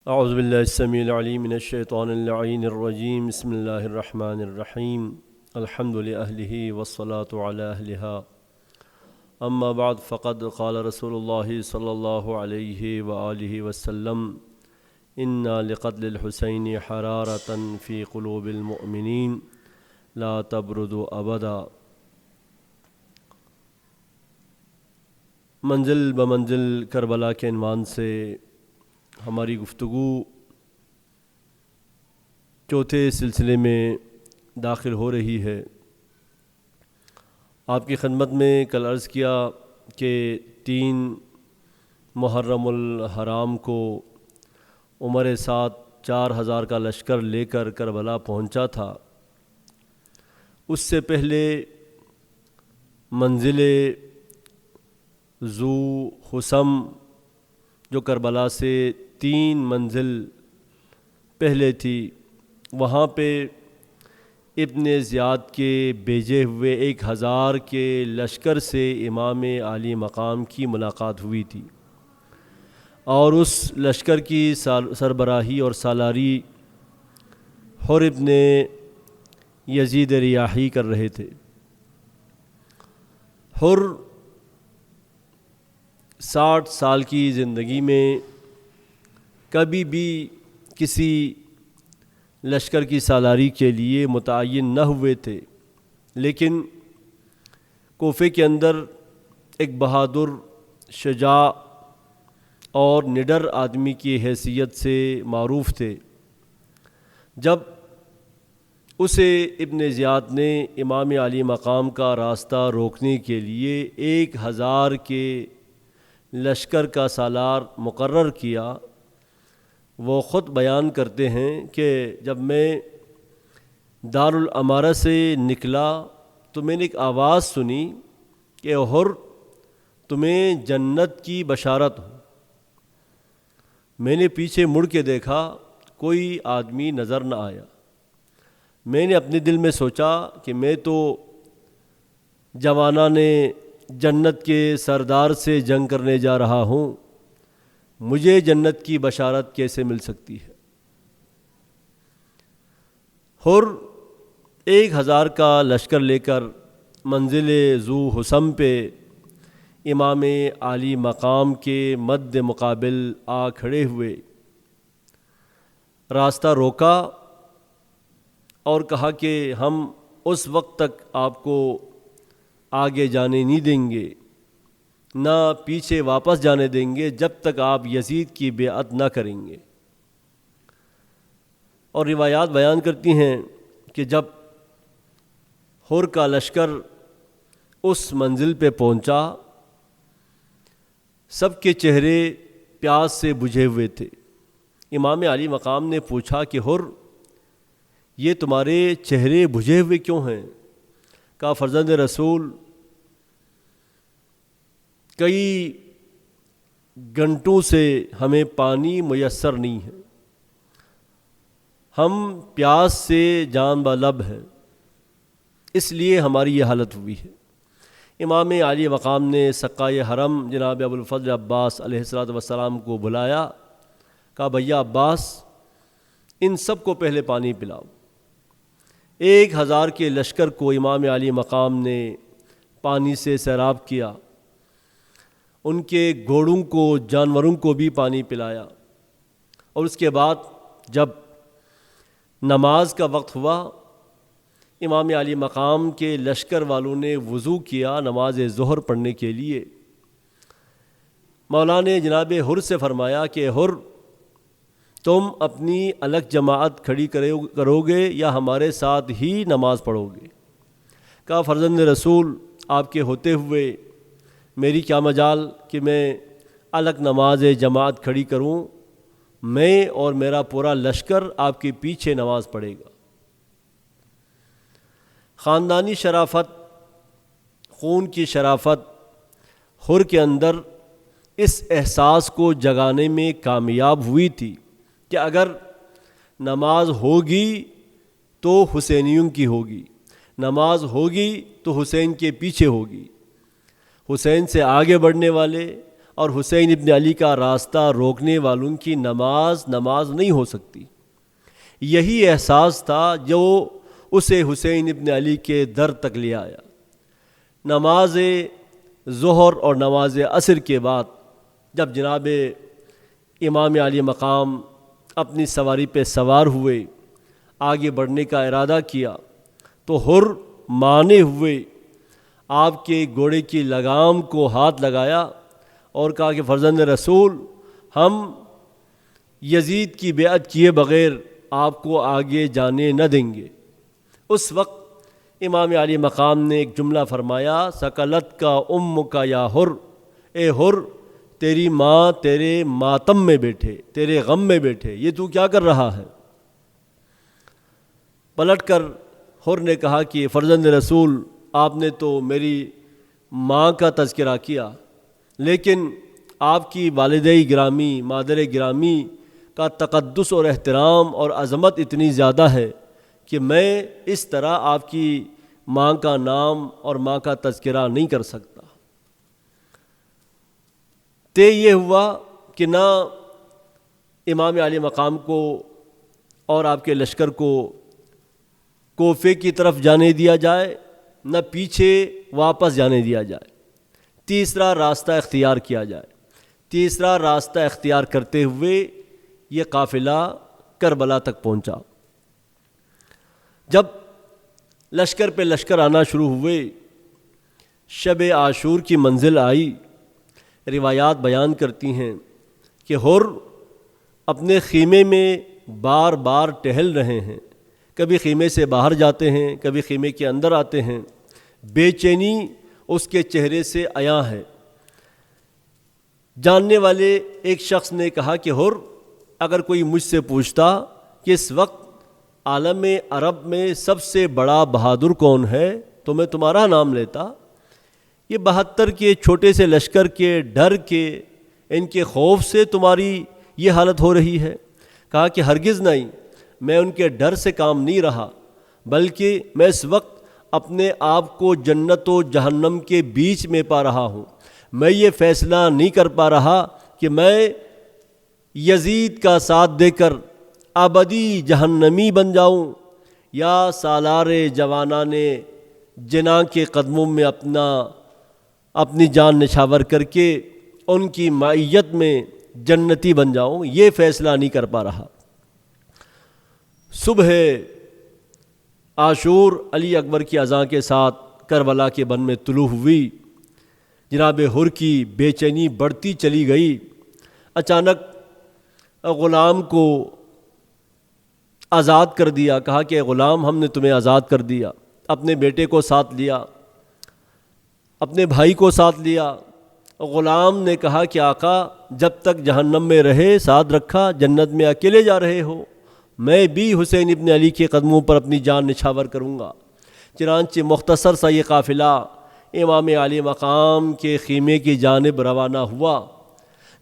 اعوذ باللہ السمیع العلیم من الشیطان اللعین الرجیم بسم اللہ الرحمن الرحیم الحمد لأہلہ والصلاة علی اہلہا اما بعد فقد قال رسول اللہ صلی اللہ علیہ وآلہ وسلم انا لقتل الحسین حرارتا فی قلوب المؤمنین لا تبرد ابدا۔ منزل بمنزل کربلا کے عنوان سے ہماری گفتگو چوتھے سلسلے میں داخل ہو رہی ہے۔ آپ کی خدمت میں کل عرض کیا کہ 3 محرم الحرام کو عمر ساتھ 4000 کا لشکر لے کر کربلا پہنچا تھا۔ اس سے پہلے منزل ذو حسم جو کربلا سے 3 منزل پہلے تھی، وہاں پہ ابن زیاد کے بھیجے ہوئے 1000 کے لشکر سے امام عالی مقام کی ملاقات ہوئی تھی، اور اس لشکر کی سربراہی اور سالاری حر ابن یزید ریاحی کر رہے تھے۔ حر 60 سال کی زندگی میں کبھی بھی کسی لشکر کی سالاری کے لیے متعین نہ ہوئے تھے، لیکن کوفے کے اندر ایک بہادر، شجاع اور نڈر آدمی کی حیثیت سے معروف تھے۔ جب اسے ابن زیاد نے امام عالی مقام کا راستہ روکنے کے لیے 1000 کے لشکر کا سالار مقرر کیا، وہ خود بیان کرتے ہیں کہ جب میں دارالامارہ سے نکلا تو میں نے ایک آواز سنی کہ حر، تمہیں جنت کی بشارت ہو۔ میں نے پیچھے مڑ کے دیکھا، کوئی آدمی نظر نہ آیا۔ میں نے اپنے دل میں سوچا کہ میں تو جوانان جنت کے سردار سے جنگ کرنے جا رہا ہوں، مجھے جنت کی بشارت کیسے مل سکتی ہے؟ حر 1000 کا لشکر لے کر منزل ذو حسم پہ امام عالی مقام کے مد مقابل آ کھڑے ہوئے، راستہ روکا اور کہا کہ ہم اس وقت تک آپ کو آگے جانے نہیں دیں گے، نہ پیچھے واپس جانے دیں گے جب تک آپ یزید کی بیعت نہ کریں گے۔ اور روایات بیان کرتی ہیں کہ جب حر کا لشکر اس منزل پہ پہنچا، سب کے چہرے پیاس سے بجھے ہوئے تھے۔ امام علی مقام نے پوچھا کہ حر، یہ تمہارے چہرے بجھے ہوئے کیوں ہیں؟ کہا فرزند رسول، کئی گھنٹوں سے ہمیں پانی میسر نہیں ہے، ہم پیاس سے جان بلب ہیں، اس لیے ہماری یہ حالت ہوئی ہے۔ امام عالی مقام نے سقائے حرم جناب ابوالفضل عباس علیہ السلام کو بلایا، کہا بھیا عباس، ان سب کو پہلے پانی پلاؤ۔ 1000 کے لشکر کو امام عالی مقام نے پانی سے سیراب کیا، ان کے گھوڑوں کو، جانوروں کو بھی پانی پلایا، اور اس کے بعد جب نماز کا وقت ہوا، امام علی مقام کے لشکر والوں نے وضو کیا نماز ظہر پڑھنے کے لیے۔ مولا نے جناب حر سے فرمایا کہ حر، تم اپنی الگ جماعت کھڑی کرو گے یا ہمارے ساتھ ہی نماز پڑھو گے؟ کہا فرزند رسول، آپ کے ہوتے ہوئے میری کیا مجال کہ میں الگ نماز جماعت کھڑی کروں، میں اور میرا پورا لشکر آپ کے پیچھے نماز پڑھے گا۔ خاندانی شرافت، خون کی شرافت حر کے اندر اس احساس کو جگانے میں کامیاب ہوئی تھی کہ اگر نماز ہوگی تو حسینیوں کی ہوگی، نماز ہوگی تو حسین کے پیچھے ہوگی۔ حسین سے آگے بڑھنے والے اور حسین ابن علی کا راستہ روکنے والوں کی نماز نہیں ہو سکتی۔ یہی احساس تھا جو اسے حسین ابن علی کے در تک لے آیا۔ نماز ظہر اور نماز عصر کے بعد جب جناب امام علی مقام اپنی سواری پہ سوار ہوئے، آگے بڑھنے کا ارادہ کیا تو حر مانے ہوئے آپ کے گھوڑے کی لگام کو ہاتھ لگایا اور کہا کہ فرزند رسول، ہم یزید کی بیعت کیے بغیر آپ کو آگے جانے نہ دیں گے۔ اس وقت امام علی مقام نے ایک جملہ فرمایا، سکلت کا کا یا حر، اے حر، تیری ماں تیرے ماتم میں بیٹھے، تیرے غم میں بیٹھے، یہ تو کیا کر رہا ہے؟ پلٹ کر حر نے کہا کہ فرزند رسول، آپ نے تو میری ماں کا تذکرہ کیا، لیکن آپ کی والدہ گرامی، مادر گرامی کا تقدس اور احترام اور عظمت اتنی زیادہ ہے کہ میں اس طرح آپ کی ماں کا نام اور ماں کا تذکرہ نہیں کر سکتا۔ طے یہ ہوا کہ نہ امام علی مقام کو اور آپ کے لشکر کو کوفے کی طرف جانے دیا جائے، نہ پیچھے واپس جانے دیا جائے، تیسرا راستہ اختیار کیا جائے۔ تیسرا راستہ اختیار کرتے ہوئے یہ قافلہ کربلا تک پہنچا۔ جب لشکر پہ لشکر آنا شروع ہوئے، شب عاشور کی منزل آئی، روایات بیان کرتی ہیں کہ حر اپنے خیمے میں بار بار ٹہل رہے ہیں، کبھی خیمے سے باہر جاتے ہیں، کبھی خیمے کے اندر آتے ہیں، بے چینی اس کے چہرے سے عیاں ہے۔ جاننے والے ایک شخص نے کہا کہ حر، اگر کوئی مجھ سے پوچھتا کہ اس وقت عالم عرب میں سب سے بڑا بہادر کون ہے تو میں تمہارا نام لیتا۔ یہ 72 کے چھوٹے سے لشکر کے ڈر کے، ان کے خوف سے تمہاری یہ حالت ہو رہی ہے؟ کہا کہ ہرگز نہیں، میں ان کے ڈر سے کام نہیں رہا، بلکہ میں اس وقت اپنے آپ کو جنت و جہنم کے بیچ میں پا رہا ہوں۔ میں یہ فیصلہ نہیں کر پا رہا کہ میں یزید کا ساتھ دے کر ابدی جہنمی بن جاؤں یا سالار جوانان جناح کے قدموں میں اپنی جان نچھاور کر کے ان کی معیت میں جنتی بن جاؤں، یہ فیصلہ نہیں کر پا رہا۔ صبح عاشور علی اکبر کی اذان کے ساتھ کربلا کے بن میں طلوع ہوئی۔ جناب حر کی بے چینی بڑھتی چلی گئی۔ اچانک غلام کو آزاد کر دیا، کہا کہ غلام، ہم نے تمہیں آزاد کر دیا۔ اپنے بیٹے کو ساتھ لیا، اپنے بھائی کو ساتھ لیا۔ غلام نے کہا کہ آقا، جب تک جہنم میں رہے ساتھ رکھا، جنت میں اکیلے جا رہے ہو، میں بھی حسین ابن علی کے قدموں پر اپنی جان نچھاور کروں گا۔ چنانچہ مختصر سا یہ قافلہ امام علی مقام کے خیمے کی جانب روانہ ہوا۔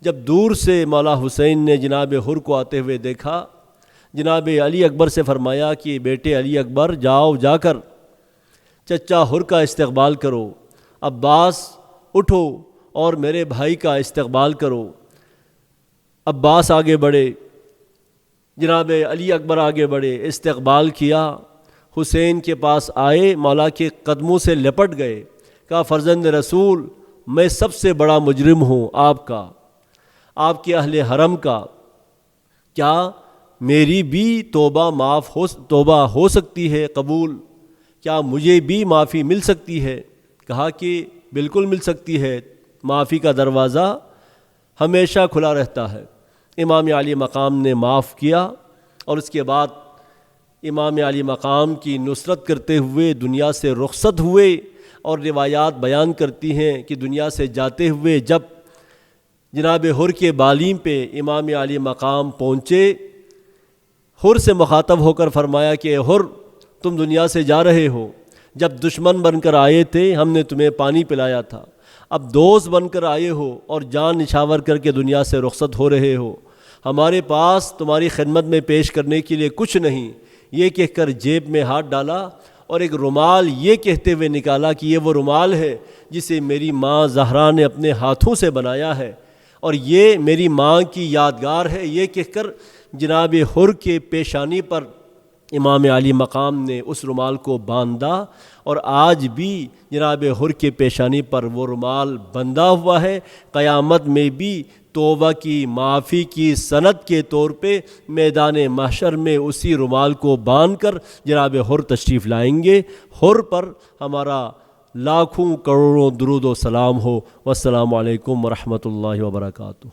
جب دور سے مولا حسین نے جناب حر کو آتے ہوئے دیکھا، جناب علی اکبر سے فرمایا کہ بیٹے علی اکبر، جاؤ، جا کر چچا حر کا استقبال کرو۔ عباس، اٹھو اور میرے بھائی کا استقبال کرو۔ عباس آگے بڑھے، جناب علی اکبر آگے بڑھے، استقبال کیا۔ حسین کے پاس آئے، مولا کے قدموں سے لپٹ گئے، کہا فرزند رسول، میں سب سے بڑا مجرم ہوں آپ کا، آپ کے اہل حرم کا، کیا میری بھی توبہ ہو سکتی ہے قبول؟ کیا مجھے بھی معافی مل سکتی ہے؟ کہا کہ بالکل مل سکتی ہے، معافی کا دروازہ ہمیشہ کھلا رہتا ہے۔ امام علی مقام نے معاف کیا اور اس کے بعد امام علی مقام کی نصرت کرتے ہوئے دنیا سے رخصت ہوئے، اور روایات بیان کرتی ہیں کہ دنیا سے جاتے ہوئے جب جناب حر کے بالیں پہ امام علی مقام پہنچے، حر سے مخاطب ہو کر فرمایا کہ حر، تم دنیا سے جا رہے ہو، جب دشمن بن کر آئے تھے ہم نے تمہیں پانی پلایا تھا، اب دوست بن کر آئے ہو اور جان نچھاور کر کے دنیا سے رخصت ہو رہے ہو، ہمارے پاس تمہاری خدمت میں پیش کرنے کے لیے کچھ نہیں۔ یہ کہہ کر جیب میں ہاتھ ڈالا اور ایک رومال یہ کہتے ہوئے نکالا کہ یہ وہ رومال ہے جسے میری ماں زہرا نے اپنے ہاتھوں سے بنایا ہے، اور یہ میری ماں کی یادگار ہے، یہ کہہ کر جناب حر کے پیشانی پر امام علی مقام نے اس رومال کو باندھا، اور آج بھی جناب حر کے پیشانی پر وہ رومال بندھا ہوا ہے۔ قیامت میں بھی توبہ کی معافی کی سند کے طور پہ میدان محشر میں اسی رومال کو باندھ کر جناب حر تشریف لائیں گے۔ حر پر ہمارا لاکھوں کروڑوں درود و سلام ہو۔ والسلام علیکم ورحمۃ اللہ وبرکاتہ۔